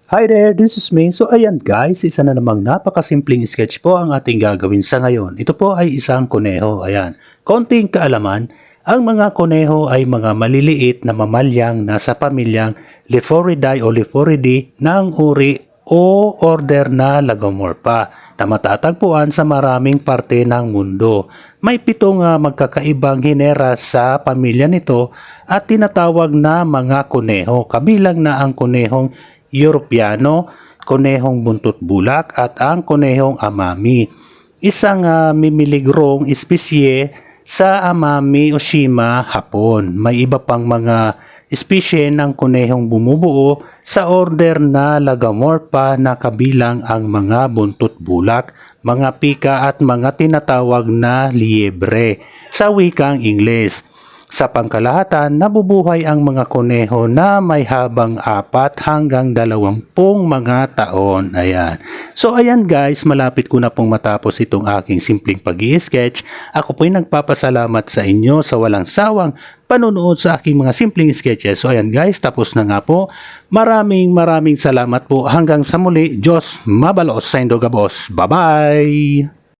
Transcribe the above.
Hi there, this is me. So ayan guys, isa na namang napakasimpleng sketch po ang ating gagawin sa ngayon. Ito po ay isang kuneho. Ayan, konting kaalaman, ang mga kuneho ay mga maliliit na mamalyang nasa pamilyang Lephoridae o Lephoridae na ang uri o order na Lagomorpha na matatagpuan sa maraming parte ng mundo. May 7 magkakaibang hinera sa pamilya nito at tinatawag na mga kuneho, kabilang na ang kunehong Europeano, kunehong buntot bulak at ang kunehong amami. Isang mimiligrong espesye sa Amami Oshima, Hapon. May iba pang mga espesye ng kunehong bumubuo sa order na Lagomorpha na kabilang ang mga buntot bulak, mga pika at mga tinatawag na liebre sa wikang Ingles. Sa pangkalahatan, nabubuhay ang mga kuneho na may habang 4 hanggang 20 mga taon. Ayan. So ayan guys, malapit ko na pong matapos itong aking simpleng pag-i-sketch. Ako po'y nagpapasalamat sa inyo sa walang sawang panunood sa aking mga simpleng sketches. So ayan guys, tapos na nga po. Maraming salamat po. Hanggang sa muli. Diyos mabalos sa Indogabos. Bye-bye!